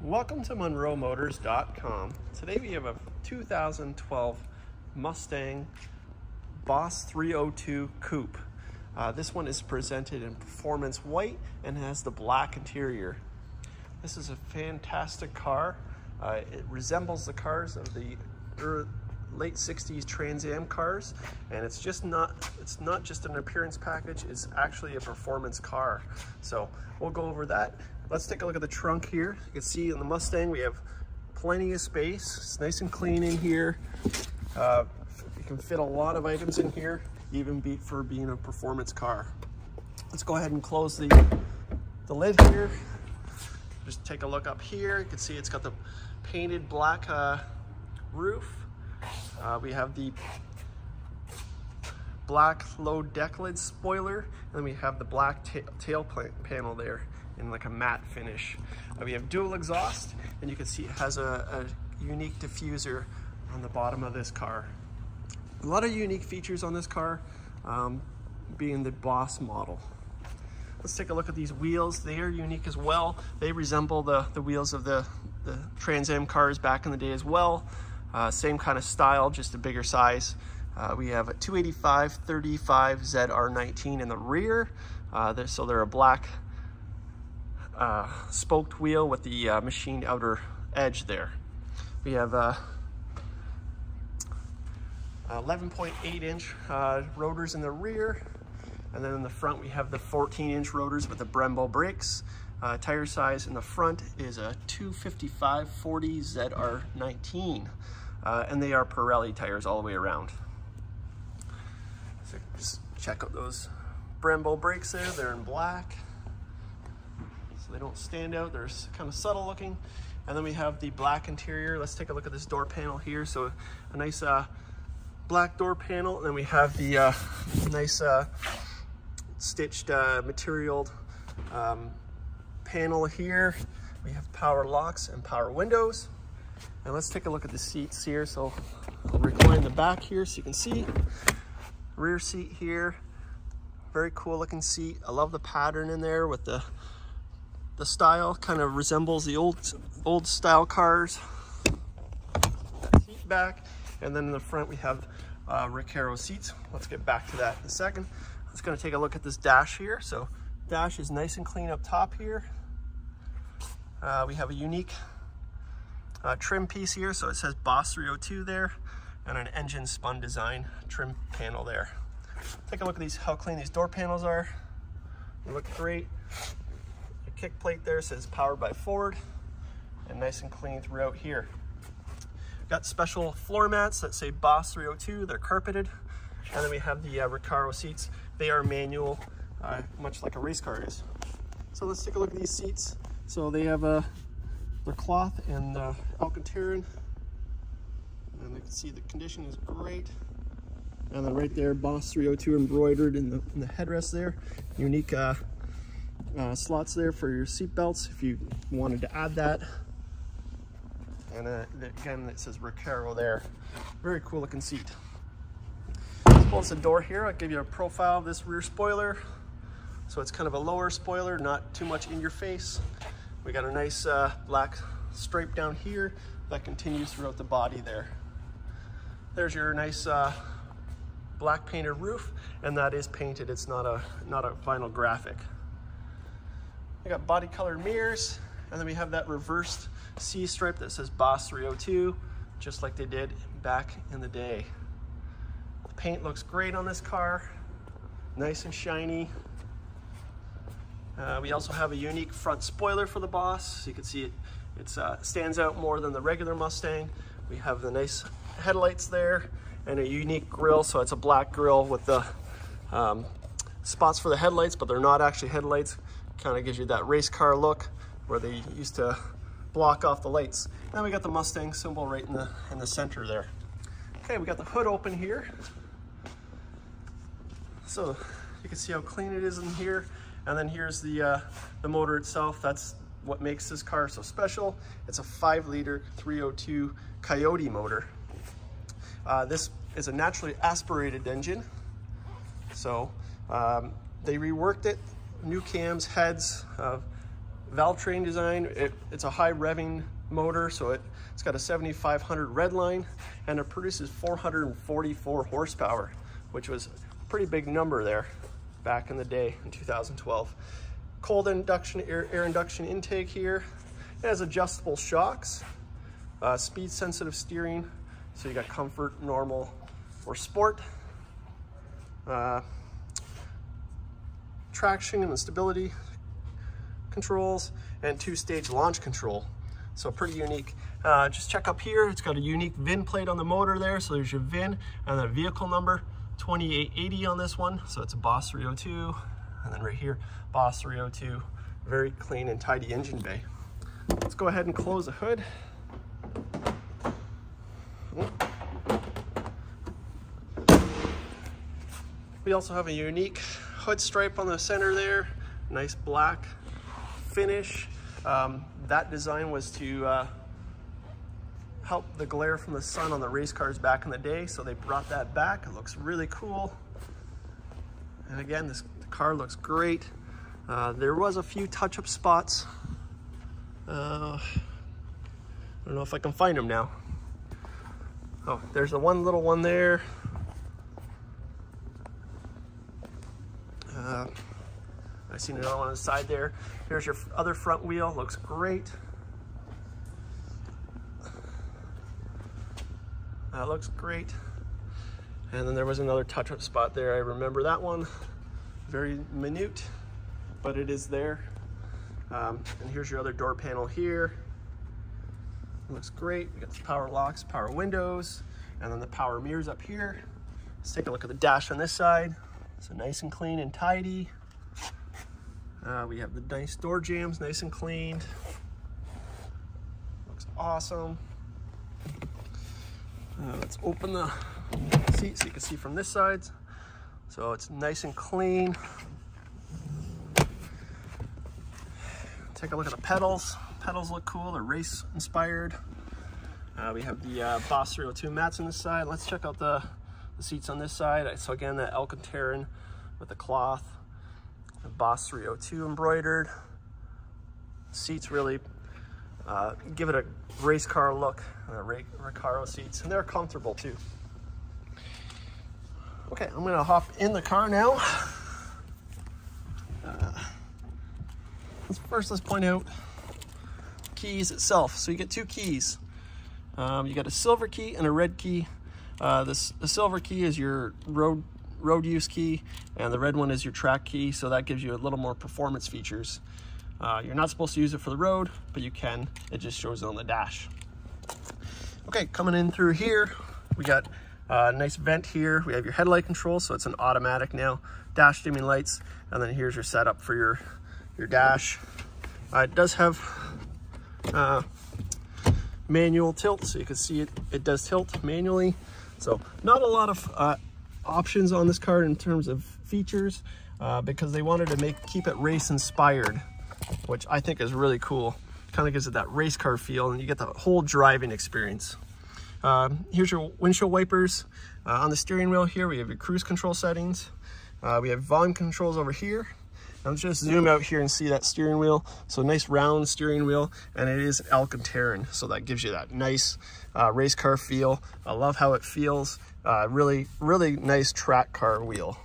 Welcome to MonroeMotors.com. Today we have a 2012 Mustang Boss 302 Coupe. This one is presented in performance white and has the black interior. This is a fantastic car. It resembles the cars of the late 60s Trans Am cars, and it's not just an appearance package, it's actually a performance car. So we'll go over that. Let's take a look at the trunk here. You can see in the Mustang we have plenty of space. It's nice and clean in here. You can fit a lot of items in here, even for being a performance car. Let's go ahead and close the lid here. Just take a look up here. You can see it's got the painted black roof. We have the black low Decklid spoiler, and then we have the black tail panel there in like a matte finish. We have dual exhaust, and you can see it has a unique diffuser on the bottom of this car. A lot of unique features on this car, being the Boss model. Let's take a look at these wheels. They are unique as well. They resemble the wheels of the Trans Am cars back in the day as well. Same kind of style, just a bigger size. We have a 285/35 ZR19 in the rear. So they're a black spoked wheel with the machined outer edge there. We have 11.8-inch rotors in the rear, and then in the front we have the 14-inch rotors with the Brembo brakes. Tire size in the front is a 255/40 ZR19, and they are Pirelli tires all the way around. So just check out those Brembo brakes there. They're in black, so they don't stand out. They're kind of subtle looking. And then we have the black interior. Let's take a look at this door panel here. So a nice black door panel, and then we have the nice stitched materialed panel here. We have power locks and power windows. And let's take a look at the seats here. So I'll recline the back here so you can see. Rear seat here, very cool looking seat. I love the pattern in there with the style. Kind of resembles the old style cars. That seat back, and then in the front we have Recaro seats. Let's get back to that in a second. Let's gonna take a look at this dash here. So dash is nice and clean up top here. We have a unique trim piece here. So it says Boss 302 there, and an engine spun design trim panel there. Take a look at how clean these door panels are. They look great. The kick plate there says powered by Ford, and nice and clean throughout here. Got special floor mats that say Boss 302. They're carpeted. And then we have the Recaro seats. They are manual, much like a race car is. So let's take a look at these seats. So they have the cloth and Alcantara, and you can see the condition is great. And then right there, Boss 302 embroidered in the headrest there. Unique slots there for your seat belts if you wanted to add that. And again, it says Recaro there. Very cool looking seat. Let's close the door here. I'll give you a profile of this rear spoiler. So it's kind of a lower spoiler, not too much in your face. We got a nice black stripe down here that continues throughout the body there. There's your nice black painted roof, and that is painted. It's not a vinyl graphic. We got body colored mirrors, and then we have that reversed C stripe that says Boss 302, just like they did back in the day. The paint looks great on this car, nice and shiny. We also have a unique front spoiler for the Boss. So you can see it stands out more than the regular Mustang. We have the nice headlights there and a unique grille. So it's a black grille with the spots for the headlights, but they're not actually headlights. Kind of gives you that race car look where they used to block off the lights. Now we got the Mustang symbol right in the center there. Okay, we got the hood open here. So you can see how clean it is in here. And then here's the motor itself. That's what makes this car so special. It's a 5-liter 302 Coyote motor. This is a naturally aspirated engine. So they reworked it, new cams, heads, valvetrain design. It's a high revving motor, so it's got a 7500 Redline, and it produces 444 horsepower, which was a pretty big number there back in the day in 2012. Cold induction, air induction intake here. It has adjustable shocks, speed sensitive steering, so you got comfort, normal, or sport. Traction and stability controls, and 2-stage launch control. So pretty unique. Just check up here, it's got a unique VIN plate on the motor there. So there's your VIN and the vehicle number, 2880 on this one. So it's a Boss 302. And then right here, Boss 302. Very clean and tidy engine bay. Let's go ahead and close the hood. We also have a unique hood stripe on the center there. Nice black finish. That design was to help the glare from the sun on the race cars back in the day, so they brought that back. It looks really cool. And again, the car looks great. There was a few touch-up spots. I don't know if I can find them now. Oh, there's the one little one there. I've seen another one on the side there. Here's your other front wheel, looks great. That looks great. And then there was another touch-up spot there. I remember that one. Very minute, but it is there. And here's your other door panel here. It looks great. We got the power locks, power windows, and then the power mirrors up here. Let's take a look at the dash on this side. So nice and clean and tidy. We have the nice door jambs, nice and cleaned. Looks awesome. Let's open the seat so you can see from this side. So it's nice and clean. Take a look at the pedals. Pedals look cool, they're race inspired. We have the Boss 302 mats on this side. Let's check out the seats on this side. So again, that Alcantara with the cloth, the Boss 302 embroidered. Seats really give it a race car look, Recaro seats, and they're comfortable too. Okay, I'm gonna hop in the car now. Let's point out keys itself. So you get two keys. You got a silver key and a red key. The silver key is your road use key, and the red one is your track key, so that gives you a little more performance features. You're not supposed to use it for the road, but you can. It just shows it on the dash. Okay, coming in through here, we got a nice vent here. We have your headlight control, so it's an automatic now. Dash dimming lights, and then here's your setup for your dash. It does have manual tilt, so you can see it does tilt manually. So not a lot of options on this car in terms of features, because they wanted to keep it race inspired, which I think is really cool. Kind of gives it that race car feel, and you get the whole driving experience. Here's your windshield wipers. On the steering wheel here, we have your cruise control settings. We have volume controls over here. Let's just zoom out here and see that steering wheel. So nice round steering wheel, and it is Alcantara, so that gives you that nice race car feel. I love how it feels. Really nice track car wheel.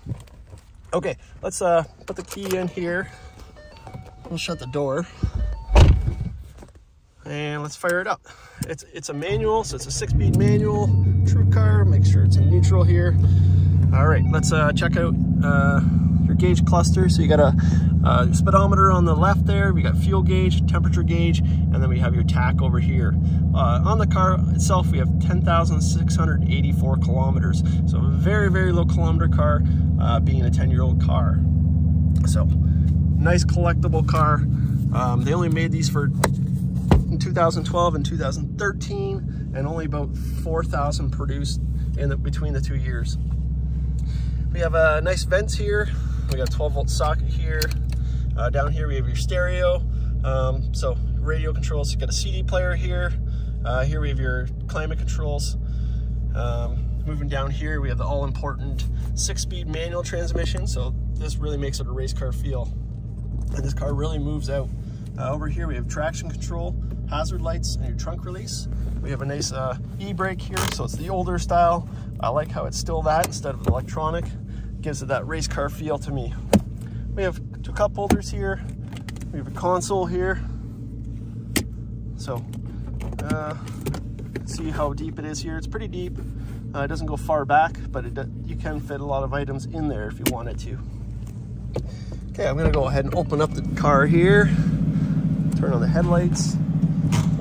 Okay, let's put the key in here. We'll shut the door, and let's fire it up. It's a manual, so it's a 6-speed manual, true car. Make sure it's in neutral here. All right, let's check out your gauge cluster. So you got a speedometer on the left there. We got fuel gauge, temperature gauge, and then we have your tach over here. On the car itself, we have 10,684 kilometers. So a very low kilometer car, being a 10-year-old car. So nice collectible car. They only made these in 2012 and 2013, and only about 4,000 produced between the 2 years. We have nice vents here. We got a 12-volt socket here. Down here we have your stereo. So radio controls, you got a CD player here. Here we have your climate controls. Moving down here, we have the all-important 6-speed manual transmission. So this really makes it a race car feel. And this car really moves out Over here we have traction control, hazard lights, and your trunk release. We have a nice e-brake here, so it's the older style. I like how it's still that instead of electronic. Gives it that race car feel to me. We have two cup holders here. We have a console here. So, see how deep it is here. It's pretty deep. It doesn't go far back, but you can fit a lot of items in there if you wanted to. Okay, I'm gonna go ahead and open up the car here. Turn on the headlights.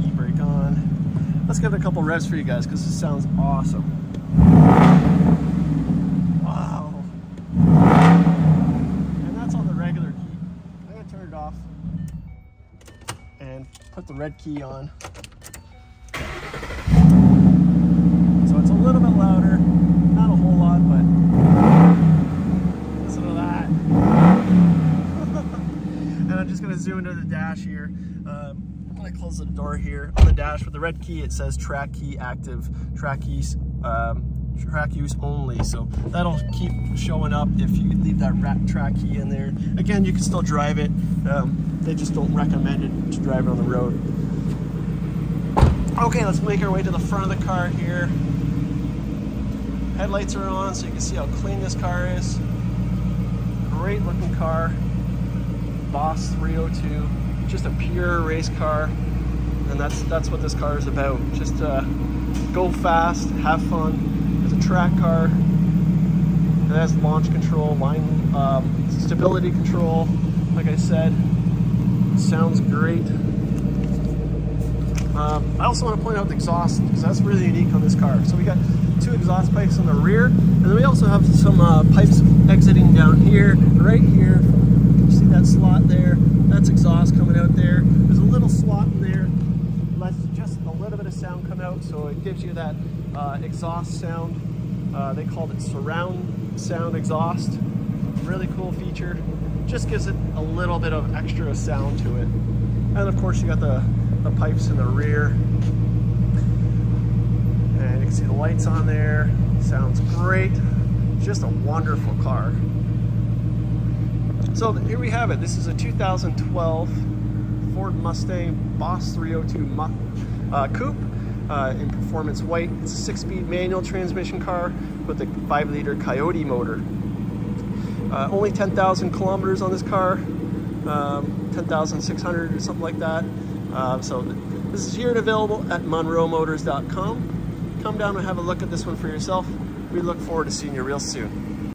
E-brake on. Let's give it a couple revs for you guys because this sounds awesome. Wow. And that's on the regular key. I'm gonna turn it off and put the red key on. So it's a little bit louder, not a whole lot, but listen to that. And I'm just gonna zoom into the dash here. I'm gonna close the door here. On the dash with the red key, it says track key active, track use only. So that'll keep showing up if you leave that track key in there. Again, you can still drive it. They just don't recommend it to drive it on the road. Okay, let's make our way to the front of the car here. Headlights are on so you can see how clean this car is. Great looking car. Boss 302. Just a pure race car. And that's what this car is about. Just go fast, have fun. It's a track car. It has launch control, stability control. Like I said, sounds great. I also want to point out the exhaust because that's really unique on this car. So we got two exhaust pipes on the rear, and then we also have some pipes exiting down here, right here. You see that slot there? That's exhaust coming out there. There's a little slot in there, lets just a little bit of sound come out, so it gives you that exhaust sound. They called it surround sound exhaust. Really cool feature. Just gives it a little bit of extra sound to it. And of course you got the pipes in the rear. And you can see the lights on there. Sounds great. Just a wonderful car. So here we have it. This is a 2012 Ford Mustang Boss 302 Coupe in performance white. It's a 6-speed manual transmission car with a 5-liter Coyote motor. Only 10,000 kilometers on this car, 10,600 or something like that. So this is here and available at monroemotors.com. Come down and have a look at this one for yourself. We look forward to seeing you real soon.